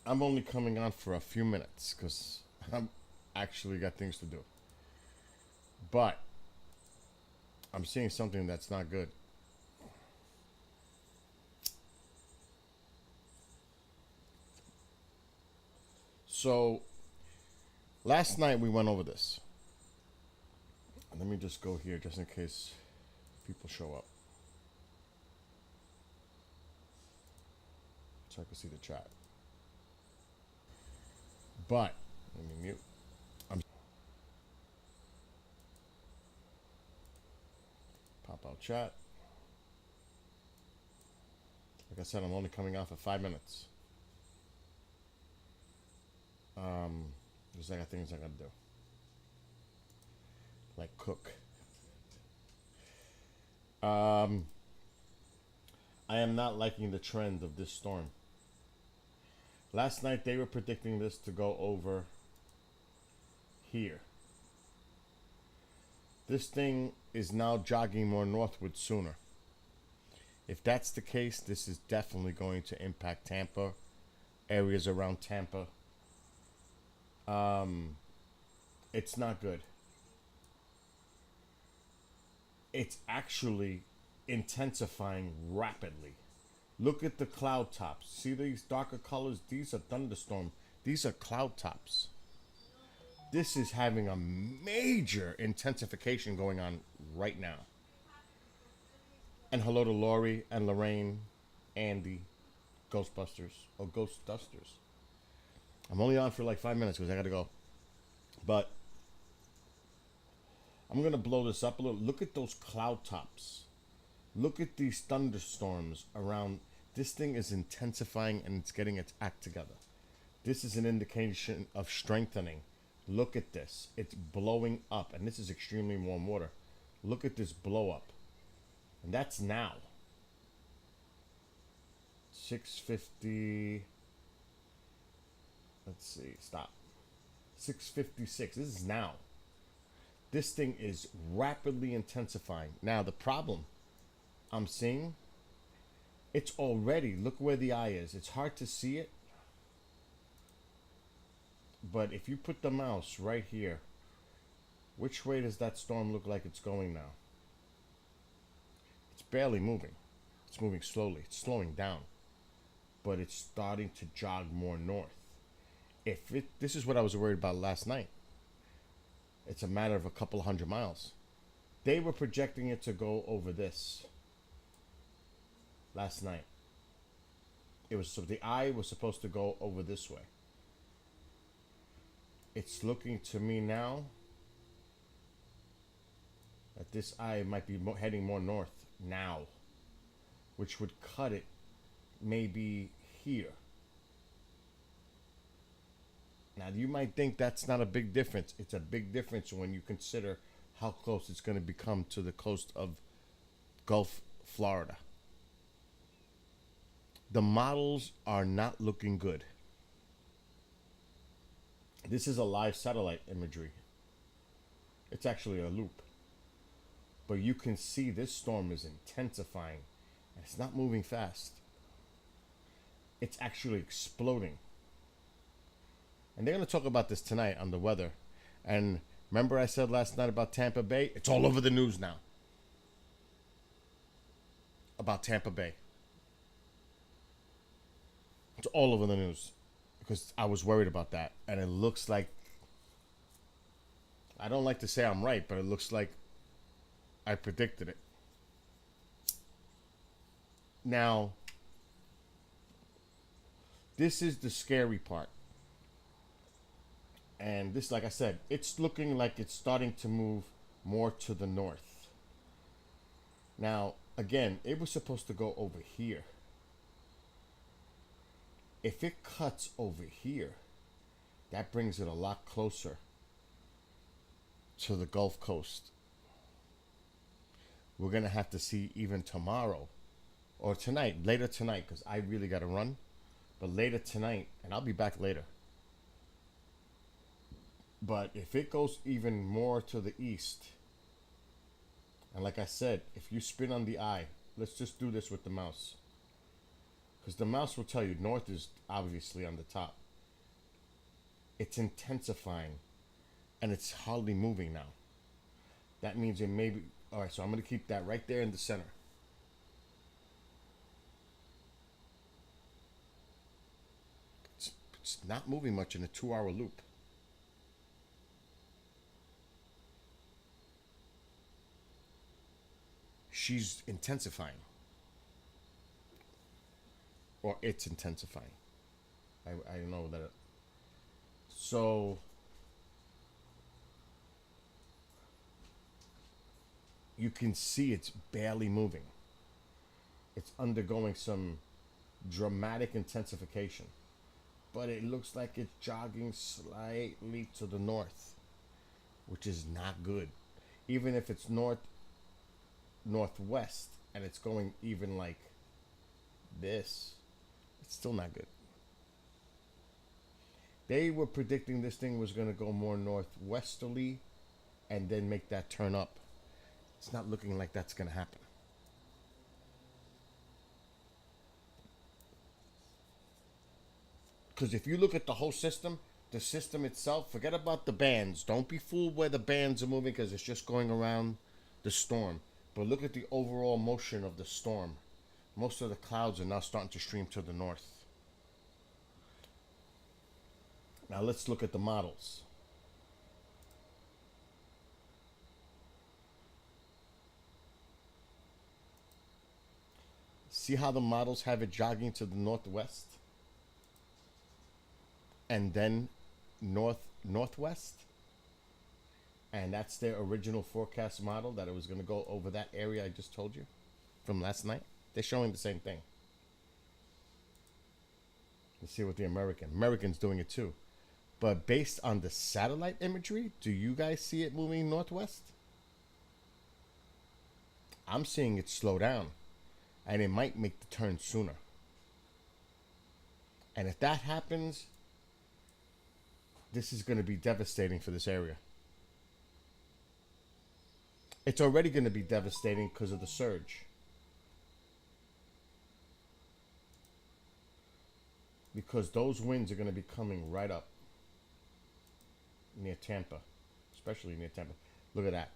I'm only coming on for a few minutes because I'm actually got things to do. But I'm seeing something that's not good. So last night we went over this. Let me just go here just in case people show up so I can see the chat. But let me mute. I'm pop out chat. Like I said, I'm only coming on for 5 minutes. Because I got things I gotta do, like cook. I am not liking the trend of this storm. Last night they were predicting this to go over here. This thing is now jogging more northward sooner. If that's the case, this is definitely going to impact Tampa, areas around Tampa. It's not good. It's actually intensifying rapidly. Look at the cloud tops. See these darker colors? These are thunderstorm. These are cloud tops. This is having a major intensification going on right now. And hello to Lori and Lorraine, Andy, Ghostbusters, or Ghost Dusters. I'm only on for like 5 minutes because I gotta go. But I'm gonna blow this up a little. Look at those cloud tops. Look at these thunderstorms around. This thing is intensifying and it's getting its act together. This is an indication of strengthening. Look at this. It's blowing up, and this is extremely warm water. Look at this blow up. And that's now. 650. Let's see. Stop. 656. This is now. This thing is rapidly intensifying. Now, the problem I'm seeing, it's already, look where the eye is. It's hard to see it. But if you put the mouse right here, which way does that storm look like it's going now? It's barely moving. It's moving slowly. It's slowing down. But it's starting to jog more north. This is what I was worried about last night. It's a matter of a couple hundred miles. They were projecting it to go over this last night. So the eye was supposed to go over this way. It's looking to me now that this eye might be heading more north now, which would cut it maybe here. Now, you might think that's not a big difference. It's a big difference when you consider how close it's going to become to the coast of Gulf Florida. The models are not looking good. This is a live satellite imagery. It's actually a loop. But you can see this storm is intensifying. It's not moving fast. It's actually exploding. And they're going to talk about this tonight on the weather. And remember I said last night about Tampa Bay? It's all over the news now. About Tampa Bay. It's all over the news. Because I was worried about that. And it looks like, I don't like to say I'm right, but it looks like I predicted it. Now, this is the scary part. And this, like I said, it's looking like it's starting to move more to the north. Now, again, it was supposed to go over here. If it cuts over here, that brings it a lot closer to the Gulf Coast. We're going to have to see even tomorrow or tonight, later tonight, because I really got to run. But later tonight, and I'll be back later. But if it goes even more to the east, and like I said, if you spin on the eye, let's just do this with the mouse. because the mouse will tell you north is obviously on the top. It's intensifying, and it's hardly moving now. That means it may be. All right, so I'm going to keep that right there in the center. It's not moving much in a 2-hour loop. She's intensifying. Or it's intensifying. I know that. So you can see it's barely moving. It's undergoing some dramatic intensification. But it looks like it's jogging slightly to the north, which is not good. Even if it's northwest and it's going even like this, it's still not good. They were predicting this thing was going to go more northwesterly and then make that turn up. It's not looking like that's going to happen. Because if you look at the whole system, the system itself, forget about the bands. Don't be fooled where the bands are moving because it's just going around the storm. But look at the overall motion of the storm. Most of the clouds are now starting to stream to the north. Now let's look at the models. See how the models have it jogging to the northwest? And then northwest? And that's their original forecast model, that it was going to go over that area I just told you from last night. They're showing the same thing. Let's see what the American's doing it too. But based on the satellite imagery, do you guys see it moving northwest? I'm seeing it slow down, and it might make the turn sooner. And if that happens, this is going to be devastating for this area. It's already going to be devastating because of the surge. Because those winds are going to be coming right up near Tampa, especially near Tampa. Look at that.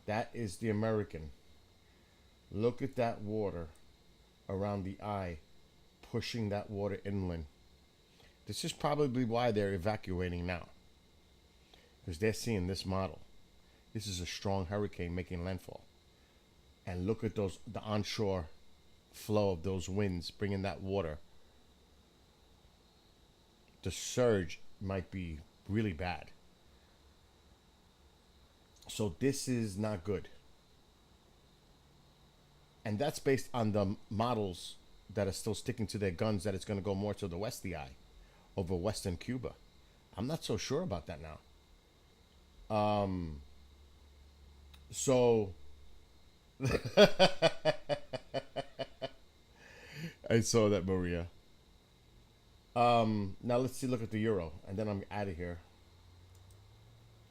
That is the American. Look at that water around the eye, pushing that water inland. This is probably why they're evacuating now, because they're seeing this model. This is a strong hurricane making landfall. And look at the onshore flow of those winds bringing that water. The surge might be really bad. So this is not good. And that's based on the models that are still sticking to their guns, that it's going to go more to the westy eye over western Cuba. I'm not so sure about that now. So I saw that, Maria. Now let's see, look at the euro, and then I'm out of here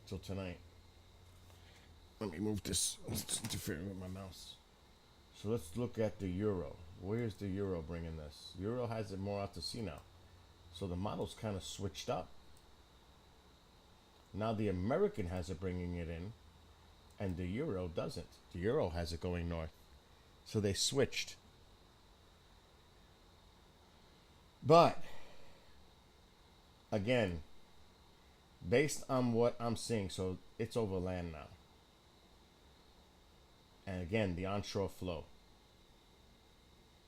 till tonight. Let me move this. It's interfering with my mouse. So let's look at the euro. Where's the euro bringing this? Euro has it more out to sea now. So the model's kind of switched up. Now the American has it bringing it in, and the euro doesn't. The euro has it going north. So they switched. But again, based on what I'm seeing, so it's over land now. And again, the onshore flow.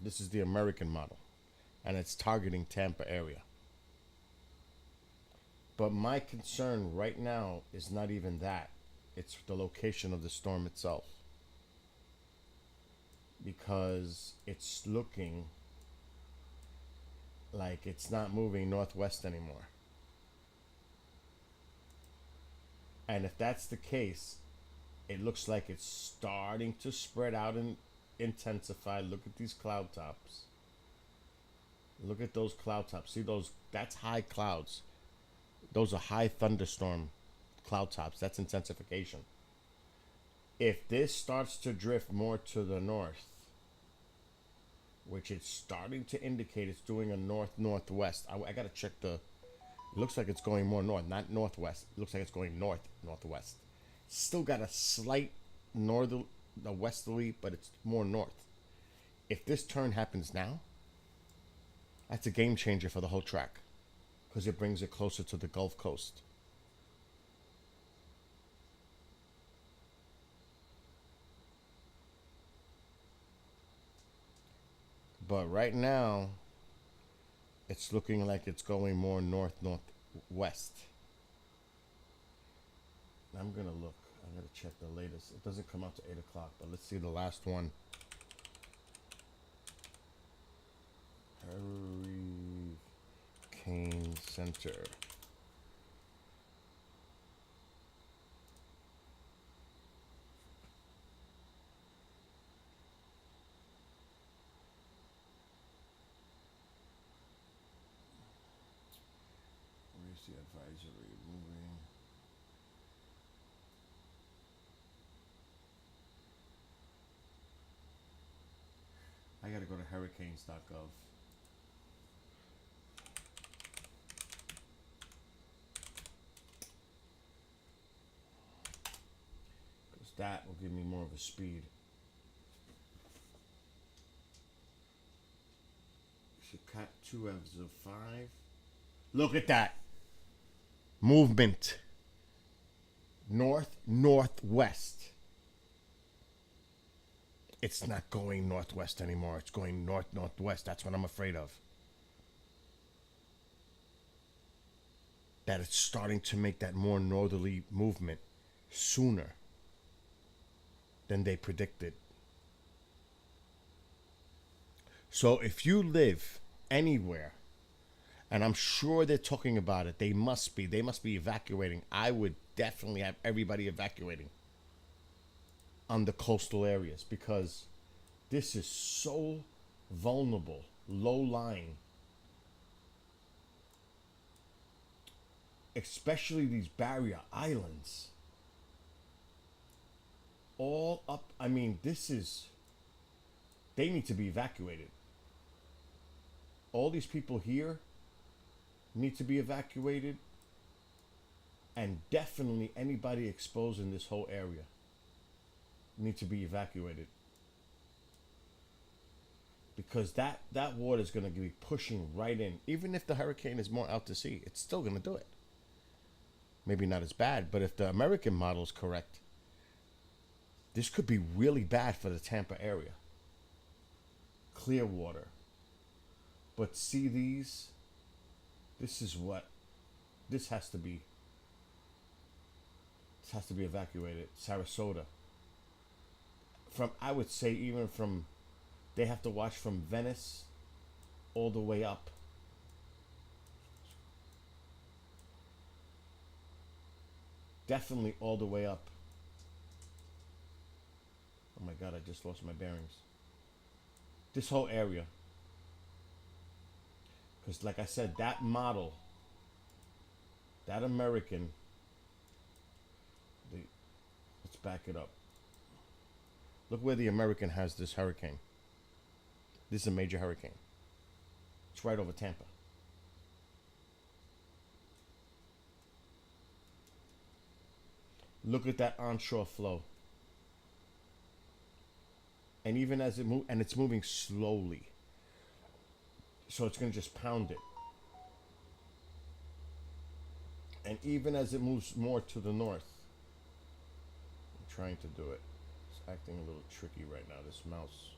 This is the American model, and it's targeting Tampa area. But my concern right now is not even that. It's the location of the storm itself. Because it's looking like it's not moving northwest anymore. And if that's the case, it looks like it's starting to spread out and intensify. Look at these cloud tops. Look at those cloud tops. See those? That's high clouds. Those are high thunderstorm cloud tops. That's intensification. If this starts to drift more to the north, which it's starting to indicate it's doing a north-northwest. I got to check the. It looks like it's going more north, not northwest. It looks like it's going north-northwest. Still got a slight northerly, westerly, but it's more north. If this turn happens now, that's a game changer for the whole track because it brings it closer to the Gulf Coast. But right now, it's looking like it's going more north-northwest. I'm going to look. I'm going to check the latest. It doesn't come out to 8 o'clock, but let's see the last one. Hurricane Center. Where's the advisory moving? I gotta go to hurricanes.gov. Because that will give me more of a speed. Should cut 2 of 5. Look at that. Movement. North-northwest. It's not going northwest anymore. It's going north-northwest. That's what I'm afraid of. That it's starting to make that more northerly movement sooner than they predicted. So if you live anywhere, and I'm sure they're talking about it, they must be evacuating. I would definitely have everybody evacuating on the coastal areas because this is so vulnerable, low-lying. Especially these barrier islands. All up, I mean, they need to be evacuated. All these people here need to be evacuated. And definitely anybody exposed in this whole area need to be evacuated. Because that water is going to be pushing right in. Even if the hurricane is more out to sea, it's still going to do it. Maybe not as bad, but if the American model is correct, this could be really bad for the Tampa area. Clear water. But see these? This has to be evacuated. Sarasota. I would say even from, they have to watch from Venice all the way up. Definitely all the way up. Oh my God, I just lost my bearings. This whole area. Because like I said, that model, that American, let's back it up. Look where the American has this hurricane. This is a major hurricane. It's right over Tampa. Look at that onshore flow. And even as it moves, and it's moving slowly. So it's going to just pound it. And even as it moves more to the north, I'm trying to do it. It's acting a little tricky right now, this mouse.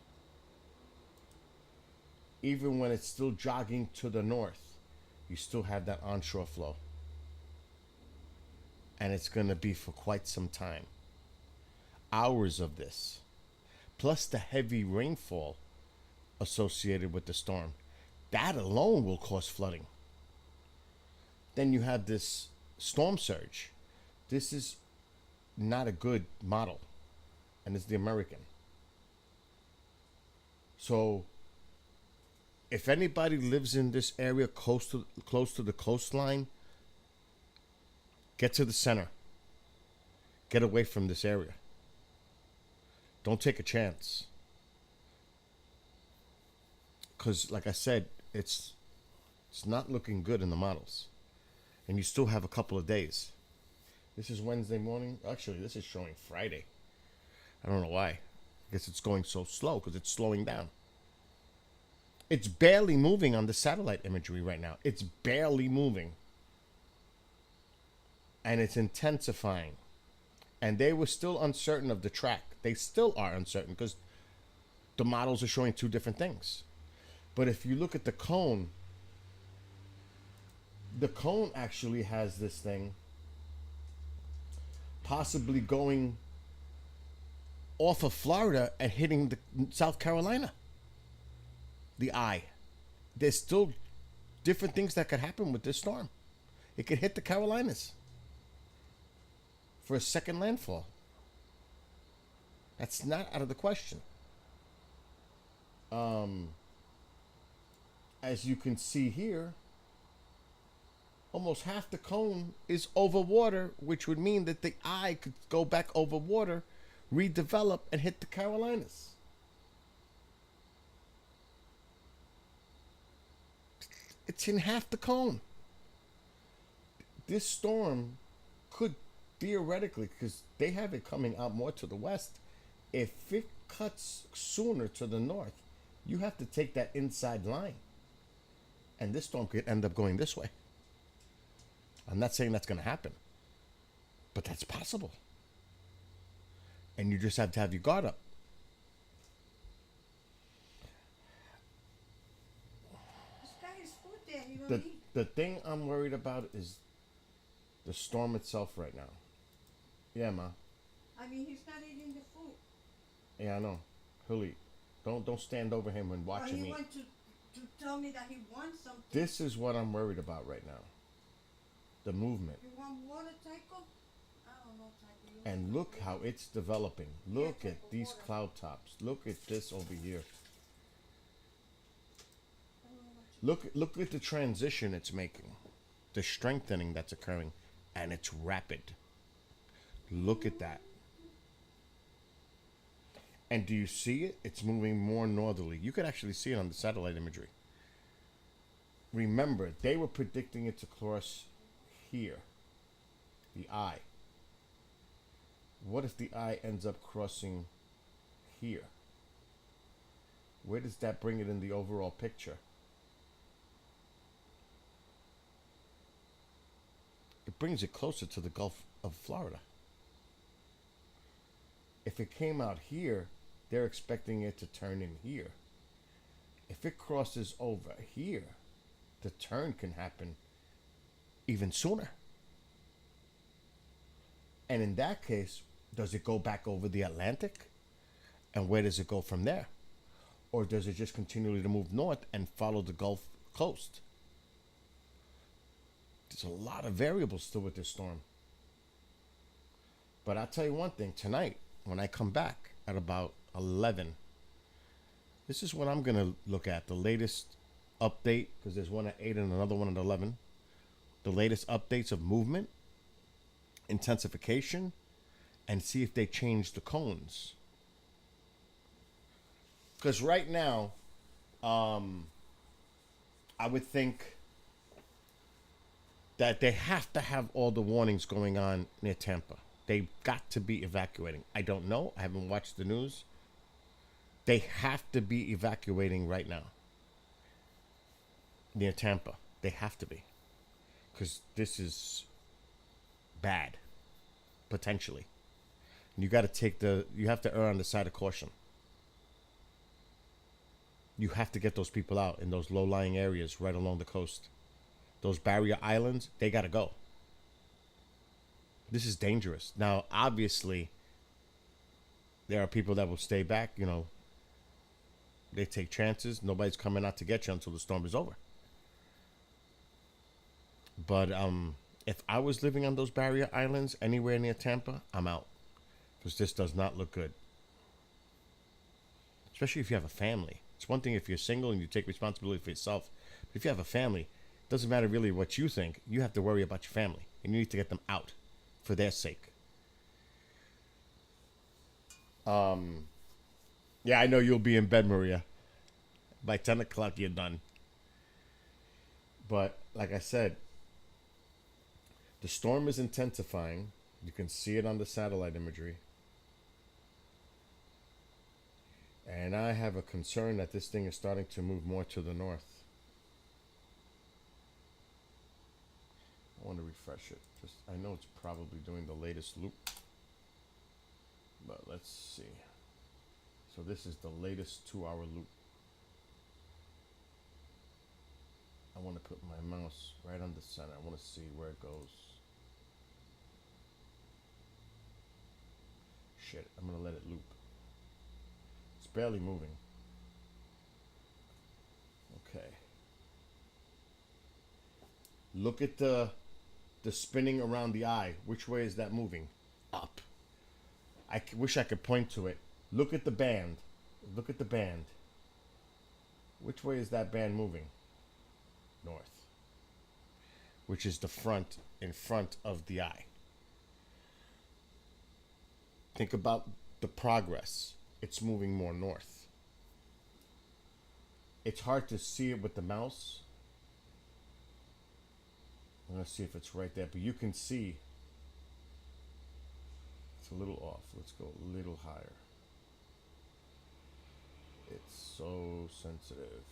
Even when it's still jogging to the north, you still have that onshore flow. And it's going to be for quite some time. Hours of this. Plus the heavy rainfall associated with the storm. That alone will cause flooding. Then you have this storm surge. This is not a good model. And it's the American. So if anybody lives in this area close to the coastline, get to the center. Get away from this area. Don't take a chance. because like I said, it's not looking good in the models, and you still have a couple of days. This is Wednesday morning. Actually, this is showing Friday. I don't know why. I guess it's going so slow because it's slowing down. It's barely moving on the satellite imagery right now. It's barely moving. And it's intensifying. And they were still uncertain of the track. They still are uncertain because the models are showing two different things. But if you look at the cone actually has this thing possibly going off of Florida and hitting the South Carolina. The eye. There's still different things that could happen with this storm. It could hit the Carolinas for a second landfall. That's not out of the question. As you can see here, almost half the cone is over water, which would mean that the eye could go back over water, redevelop, and hit the Carolinas. It's in half the cone. This storm could theoretically, because they have it coming out more to the west, if it cuts sooner to the north, you have to take that inside line. And this storm could end up going this way. I'm not saying that's going to happen, but that's possible. And you just have to have your guard up. The thing I'm worried about is the storm itself right now. Yeah, Ma. I mean, he's not eating the food. Yeah, I know. He'll eat. Don't stand over him and watch him eat. He wants to tell me that he wants something. This is what I'm worried about right now. The movement. You want water, Tycho? I don't know, Tycho. And look how it's developing. Look at these cloud tops. Look at this over here. Look at the transition it's making. The strengthening that's occurring. And it's rapid. Look at that. And do you see it? It's moving more northerly. You could actually see it on the satellite imagery. Remember, they were predicting it to cross here. The eye. What if the eye ends up crossing here? Where does that bring it in the overall picture? It brings it closer to the Gulf of Florida. If it came out here, they're expecting it to turn in here. If it crosses over here, the turn can happen even sooner. And in that case, does it go back over the Atlantic? And where does it go from there? Or does it just continually to move north and follow the Gulf Coast? There's a lot of variables still with this storm. But I'll tell you one thing, tonight, when I come back at about 11, this is what I'm going to look at. The latest update, because there's one at 8 and another one at 11. The latest updates of movement, intensification, and see if they change the cones. Because right now, I would think that they have to have all the warnings going on near Tampa. They've got to be evacuating. I don't know. I haven't watched the news. They have to be evacuating right now. Near Tampa. They have to be. Because this is bad. Potentially. And you got to you have to err on the side of caution. You have to get those people out in those low-lying areas right along the coast. Those barrier islands, they got to go. This is dangerous. Now, obviously, there are people that will stay back. You know, they take chances. Nobody's coming out to get you until the storm is over. But if I was living on those barrier islands anywhere near Tampa, I'm out. Because this does not look good. Especially if you have a family. It's one thing if you're single and you take responsibility for yourself. But if you have a family, it doesn't matter really what you think. You have to worry about your family. And you need to get them out for their sake. Yeah, I know you'll be in bed, Maria. By 10 o'clock, you're done. But like I said, the storm is intensifying. You can see it on the satellite imagery. And I have a concern that this thing is starting to move more to the north. I want to refresh it. Just, I know it's probably doing the latest loop. But let's see. So this is the latest 2-hour loop. I want to put my mouse right on the center. I want to see where it goes. Shit, I'm going to let it loop. It's barely moving. Okay. Look at the spinning around the eye. Which way is that moving? Up. I wish I could point to it. Look at the band. Look at the band. Which way is that band moving? North. Which is the front, in front of the eye. Think about the progress. It's moving more north. It's hard to see it with the mouse. I'm going to see if it's right there, but you can see it's a little off. Let's go a little higher. It's so sensitive.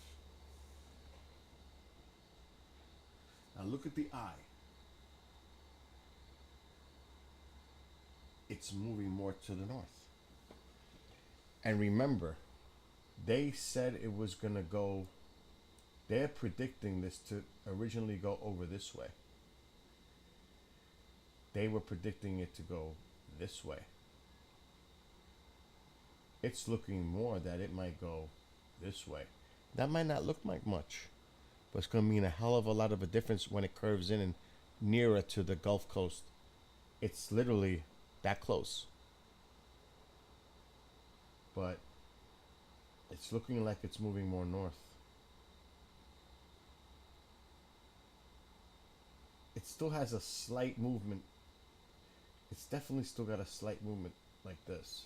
Now look at the eye. It's moving more to the north. And remember, they said it was going to go, they're predicting this to originally go over this way. They were predicting it to go this way. It's looking more that it might go this way. That might not look like much, but it's going to mean a hell of a lot of a difference when it curves in and nearer to the Gulf Coast. It's literally that close. But it's looking like it's moving more north. It still has a slight movement. It's definitely still got a slight movement like this.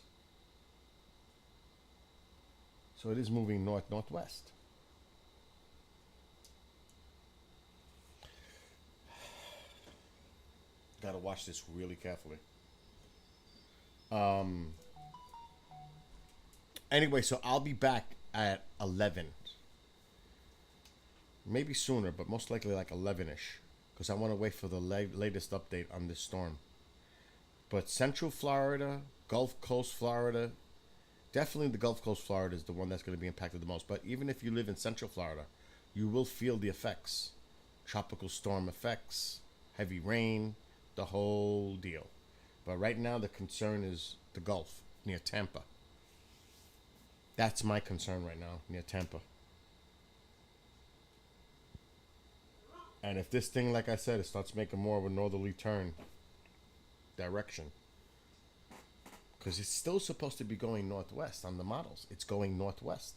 So it is moving north-northwest. Gotta watch this really carefully. Anyway, so I'll be back at 11. Maybe sooner, but most likely like 11-ish. Because I want to wait for the latest update on this storm. But Central Florida, Gulf Coast Florida, definitely the Gulf Coast Florida is the one that's going to be impacted the most. But even if you live in Central Florida, you will feel the effects. Tropical storm effects, heavy rain, the whole deal. But right now the concern is the Gulf near Tampa. That's my concern right now, near Tampa. And if this thing, like I said, it starts making more of a northerly turn direction, because it's still supposed to be going northwest on the models. It's going northwest.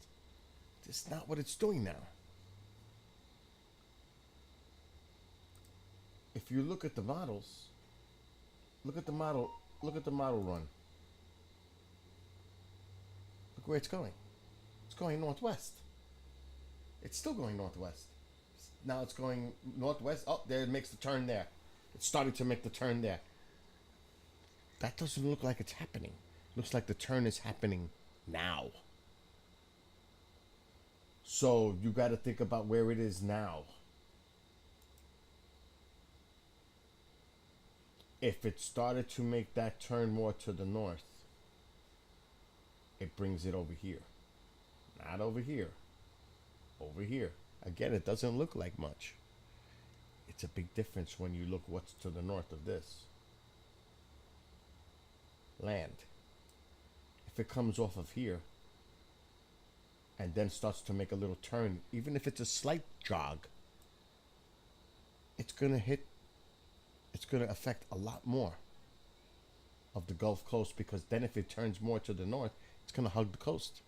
It's not what it's doing now. If you look at the models, look at the model run. Look where it's going. It's going northwest. It's still going northwest. Now it's going northwest. Oh, there it makes the turn there. It's starting to make the turn there. That doesn't look like it's happening. Looks like the turn is happening now. So you got to think about where it is now. If it started to make that turn more to the north, it brings it over here. Not over here. Over here. Again, it doesn't look like much. It's a big difference when you look what's to the north of this. Land. If it comes off of here and then starts to make a little turn, even if it's a slight jog, it's going to affect a lot more of the Gulf Coast, because then if it turns more to the north, it's going to hug the coast.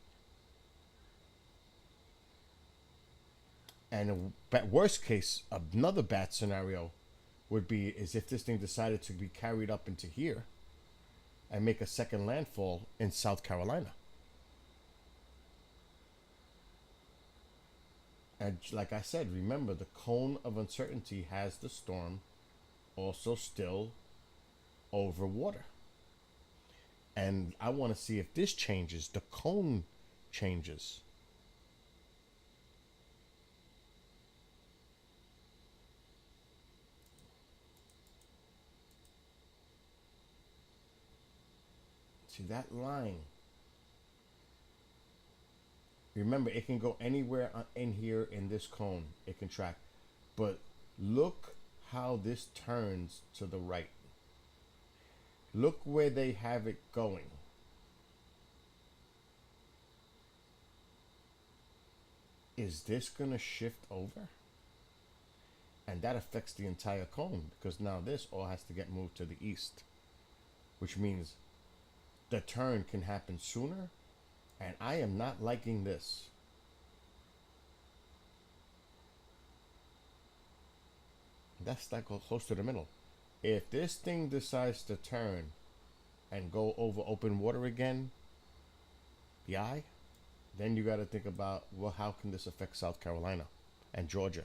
And a worst case, another bad scenario would be is if this thing decided to be carried up into here and make a second landfall in South Carolina. And like I said, remember the cone of uncertainty has the storm also still over water. And I want to see if this changes, the cone changes. See that line? Remember, it can go anywhere in here in this cone. It can track. But look how this turns to the right. Look where they have it going. Is this going to shift over? And that affects the entire cone because now this all has to get moved to the east, which means the turn can happen sooner. And I am not liking this. That's like close to the middle. If this thing decides to turn and go over open water again, the eye, then you got to think about, well, how can this affect South Carolina and Georgia?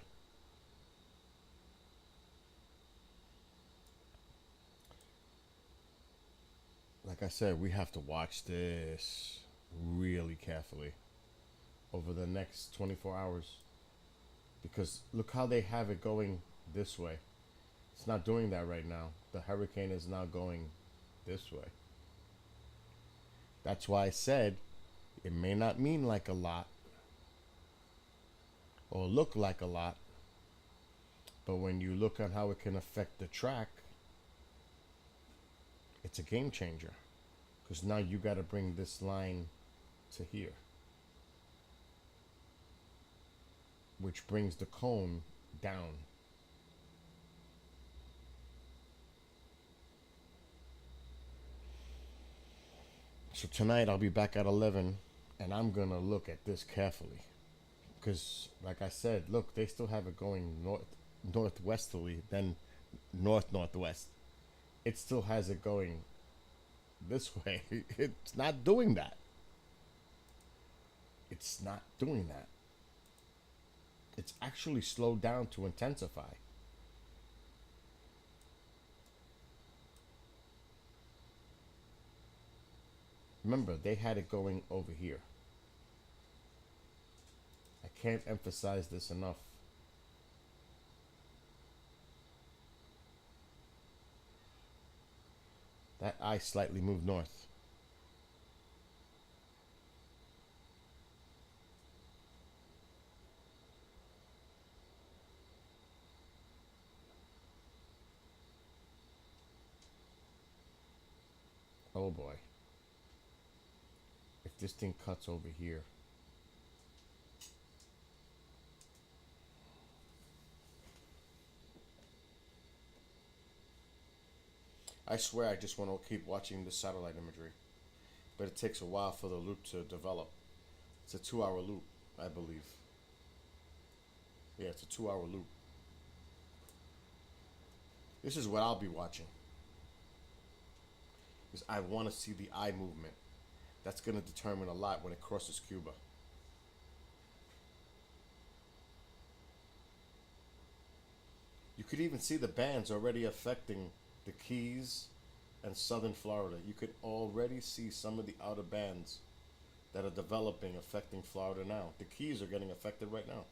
Like I said, we have to watch this really carefully over the next 24 hours because look how they have it going this way. It's not doing that right now. The hurricane is now going this way. That's why I said it may not mean like a lot or look like a lot, but when you look at how it can affect the track, it's a game changer because now you got to bring this line to here, which brings the cone down. So tonight I'll be back at 11 and I'm going to look at this carefully because like I said, look, they still have it going northwesterly, then northwest. It still has it going this way. It's not doing that. It's not doing that. It's actually slowed down to intensify. Remember, they had it going over here. I can't emphasize this enough. That eye slightly moved north. Oh boy. If this thing cuts over here. I swear I just want to keep watching the satellite imagery. But it takes a while for the loop to develop. It's a 2-hour loop, I believe. Yeah, it's a 2-hour loop. This is what I'll be watching. Because I want to see the eye movement. That's going to determine a lot when it crosses Cuba. You could even see the bands already affecting the Keys and southern Florida. You could already see some of the outer bands that are developing affecting Florida now. The Keys are getting affected right now.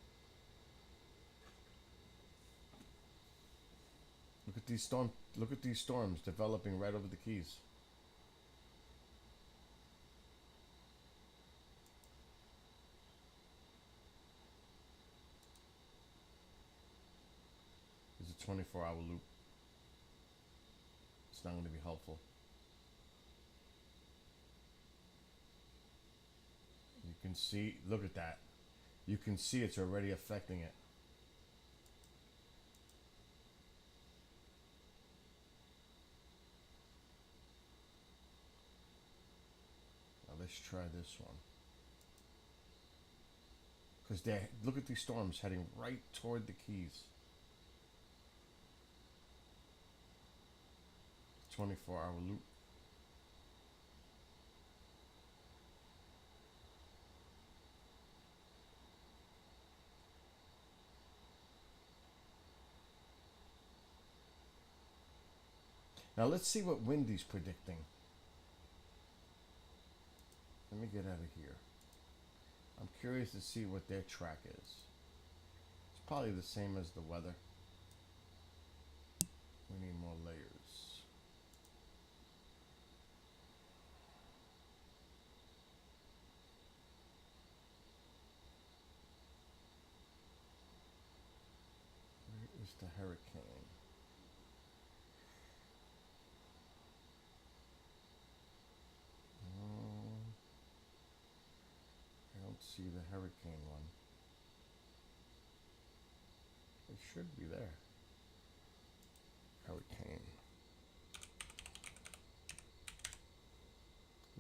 Look at these storms developing right over the Keys. It's a 24-hour loop. It's not going to be helpful. You can see, look at that. You can see it's already affecting it. Now let's try this one. Because look at these storms heading right toward the Keys. 24-hour loop. Now let's see what Windy's predicting. Let me get out of here. I'm curious to see what their track is. It's probably the same as the weather. We need more layers. Where is the hurricane? I don't see the hurricane one. It should be there. Hurricane.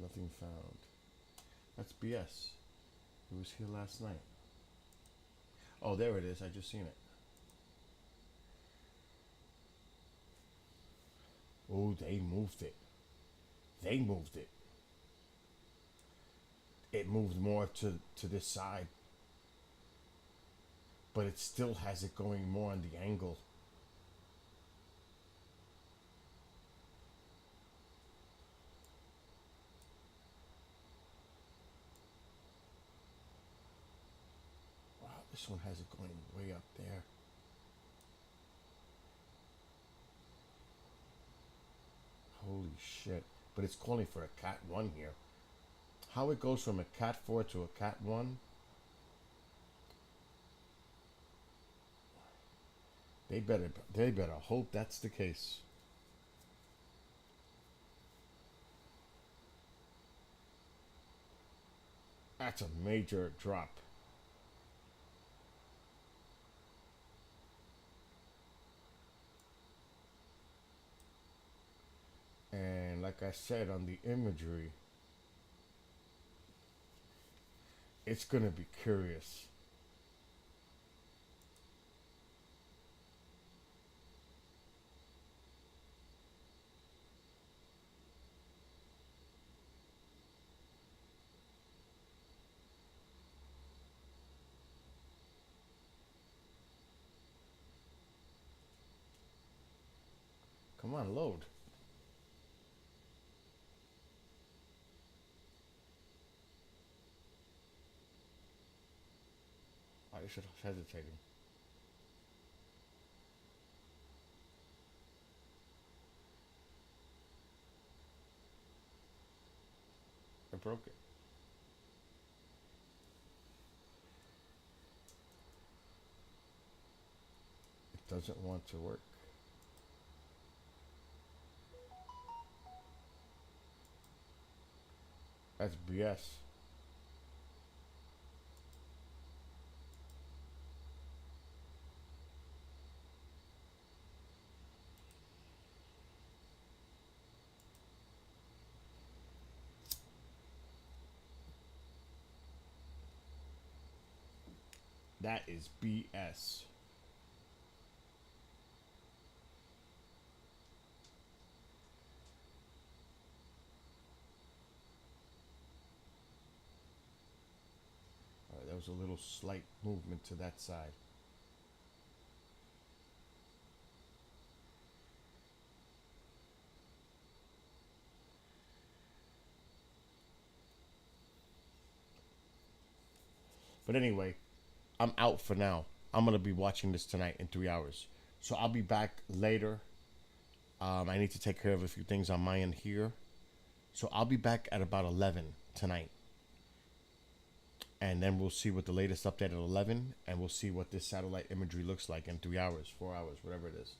Nothing found. That's BS. It was here last night. Oh, there it is. I just seen it. Oh, they moved it. They moved it. It moved more to this side. But it still has it going more on the angle. Wow, this one has it going way up there. Holy shit. But it's calling for a Cat 1 here. How it goes from a Cat 4 to a Cat 1? They better hope that's the case. That's a major drop. And like I said on the imagery, it's gonna be curious. Come on, load. I should hesitating. I broke it. It doesn't want to work. That's BS. That is BS. Alright, there was a little slight movement to that side. But anyway, I'm out for now. I'm gonna be watching this tonight in 3 hours. So I'll be back later. I need to take care of a few things on my end here. So I'll be back at about 11 tonight. And then we'll see what the latest update at 11, and we'll see what this satellite imagery looks like in 3 hours, 4 hours, whatever it is.